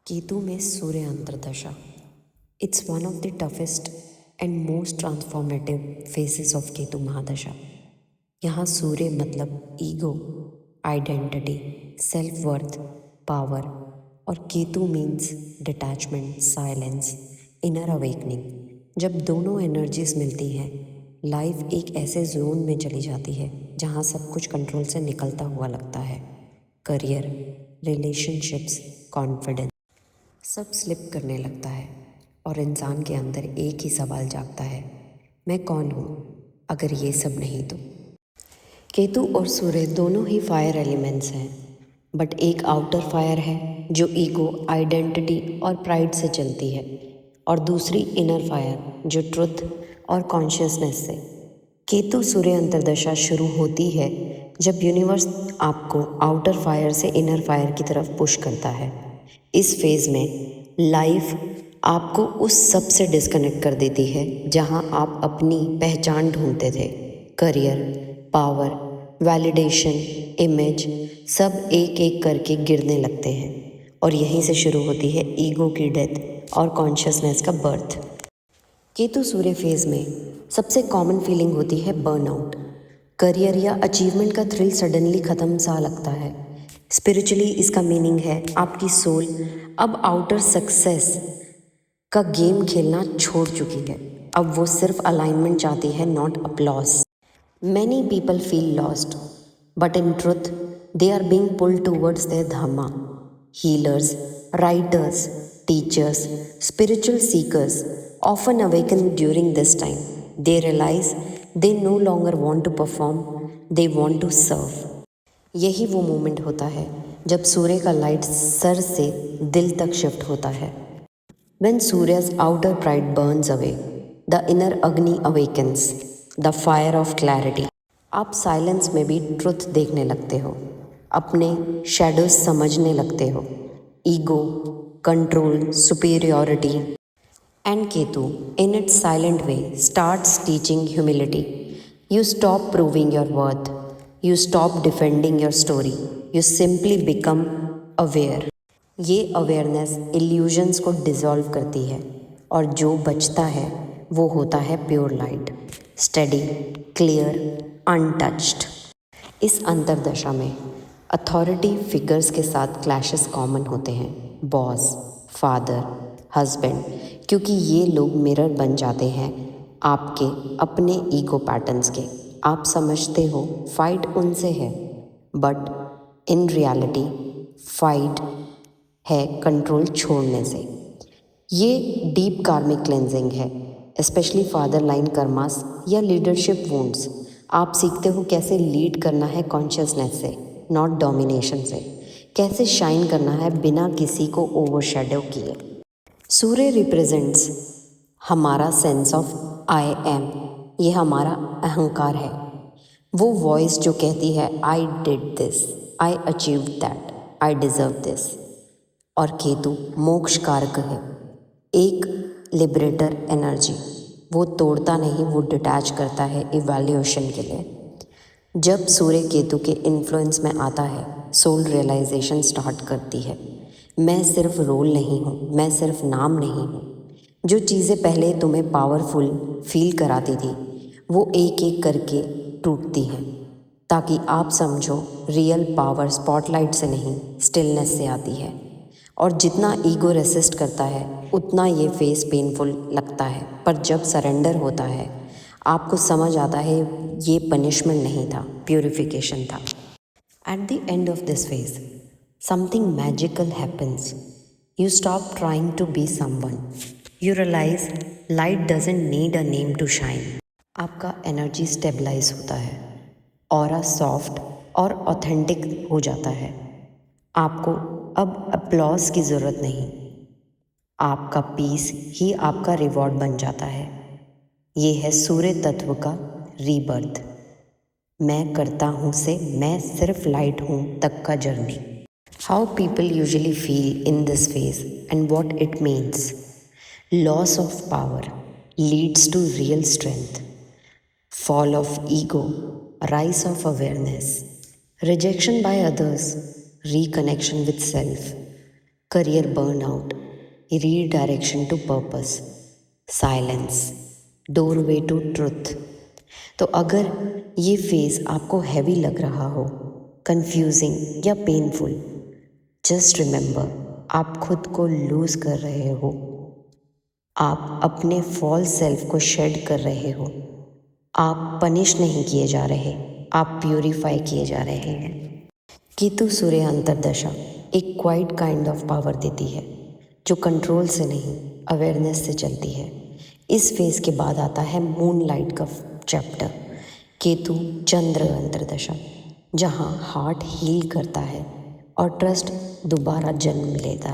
केतु में सूर्य अंतर्दशा. It's one of the toughest and most transformative phases of Ketu महादशा. यहाँ सूर्य मतलब ego, identity, self worth, power और Ketu means detachment, silence, inner awakening. जब दोनों energies मिलती हैं, लाइफ एक ऐसे जोन में चली जाती है जहाँ सब कुछ कंट्रोल से निकलता हुआ लगता है. करियर, रिलेशनशिप्स, कॉन्फिडेंस सब स्लिप करने लगता है और इंसान के अंदर एक ही सवाल जागता है, मैं कौन हूँ अगर ये सब नहीं तो. केतु और सूर्य दोनों ही फायर एलिमेंट्स हैं, बट एक आउटर फायर है जो ईगो, आइडेंटिटी और प्राइड से चलती है, और दूसरी इनर फायर जो ट्रुथ और कॉन्शियसनेस से. केतु सूर्य अंतर्दशा शुरू होती है जब यूनिवर्स आपको आउटर फायर से इनर फायर की तरफ पुश करता है. इस फेज़ में लाइफ आपको उस सब से डिस्कनेक्ट कर देती है जहां आप अपनी पहचान ढूंढते थे. करियर, पावर, वैलिडेशन, इमेज सब एक एक करके गिरने लगते हैं, और यहीं से शुरू होती है ईगो की डेथ और कॉन्शियसनेस का बर्थ. केतु सूर्य फेज में सबसे कॉमन फीलिंग होती है बर्नआउट. करियर या अचीवमेंट का थ्रिल सडनली ख़त्म सा लगता है. स्पिरिचुअली इसका मीनिंग है आपकी सोल अब आउटर सक्सेस का गेम खेलना छोड़ चुकी है. अब वो सिर्फ अलाइनमेंट चाहती है, not applause. Many people feel lost, but in truth they are being pulled towards their dharma. Healers, writers, teachers, spiritual seekers often awaken during this time. They realize they no longer want to perform, they want to serve. यही वो moment होता है जब सूर्य का light sir से दिल तक shift होता है. When Surya's outer pride burns away, the inner Agni awakens, the fire of clarity. आप साइलेंस में भी ट्रुथ देखने लगते हो, अपने शेडोज समझने लगते हो. Ego, control, superiority and Ketu, in its silent way, starts teaching humility. You stop proving your worth. You stop defending your story. You simply become aware. ये अवेयरनेस इल्यूजन्स को डिसॉल्व करती है, और जो बचता है वो होता है pure light, steady, clear, untouched. इस अंतरदशा में अथॉरिटी फिगर्स के साथ क्लैशेस कॉमन होते हैं. बॉस, फादर, हस्बैंड, क्योंकि ये लोग मिरर बन जाते हैं आपके अपने ईगो पैटर्न्स के. आप समझते हो फाइट उनसे है, बट इन रियलिटी फाइट है कंट्रोल छोड़ने से. ये डीप कार्मिक क्लेंजिंग है, स्पेशली फादर लाइन कर्मास या लीडरशिप वुंड्स. आप सीखते हो कैसे लीड करना है कॉन्शियसनेस से, नॉट डोमिनेशन से. कैसे शाइन करना है बिना किसी को ओवरशैडो किए. सूर्य रिप्रेजेंट्स हमारा सेंस ऑफ आई एम. ये हमारा अहंकार है, वो वॉइस जो कहती है I did this, I achieve that, I deserve this. और केतु मोक्ष कारक है, एक लिबरेटर एनर्जी. वो तोड़ता नहीं, वो डिटैच करता है इवैल्यूएशन के लिए. जब सूर्य केतु के इन्फ्लुएंस में आता है, सोल रियलाइजेशन स्टार्ट करती है. मैं सिर्फ रोल नहीं हूँ, मैं सिर्फ नाम नहीं हूँ. जो चीज़ें पहले तुम्हें पावरफुल फील कराती थी वो एक एक करके टूटती हैं, ताकि आप समझो रियल पावर स्पॉटलाइट से नहीं, स्टिलनेस से आती है. और जितना ईगो रेसिस्ट करता है उतना ये फेस पेनफुल लगता है, पर जब सरेंडर होता है आपको समझ आता है ये पनिशमेंट नहीं था, प्यूरिफिकेशन था. At the end of this phase something magical happens. You stop trying to be someone. You realize light doesn't need a name to shine. आपका एनर्जी स्टेबलाइज होता है, ऑरा सॉफ्ट और ऑथेंटिक हो जाता है. आपको अब अप्लॉस की ज़रूरत नहीं, आपका पीस ही आपका रिवॉर्ड बन जाता है. ये है सूर्य तत्व का रीबर्थ. मैं करता हूँ से मैं सिर्फ लाइट हूँ तक का journey. How people usually feel in this phase and what it means. Loss of power leads to real strength. Fall of ego, rise of awareness. Rejection by others, reconnection with self. Career burnout, redirection to purpose, silence, doorway to truth. तो अगर ये phase आपको heavy लग रहा हो, confusing या painful, just remember, आप खुद को लूज़ कर रहे हो। आप अपने फॉल्स सेल्फ को शेड कर रहे हो। आप पनिश नहीं किए जा रहे, आप प्यूरिफाई किए जा रहे हैं। केतु सूर्य अंतर्दशा एक क्वाइट काइंड ऑफ पावर देती है जो कंट्रोल से नहीं, अवेयरनेस से चलती है। इस फेज के बाद आता है मून लाइट का चैप्टर, केतु चंद्र अंतर्दशा, जहाँ हार्ट हील करता है और ट्रस्ट दोबारा जन्म लेता है।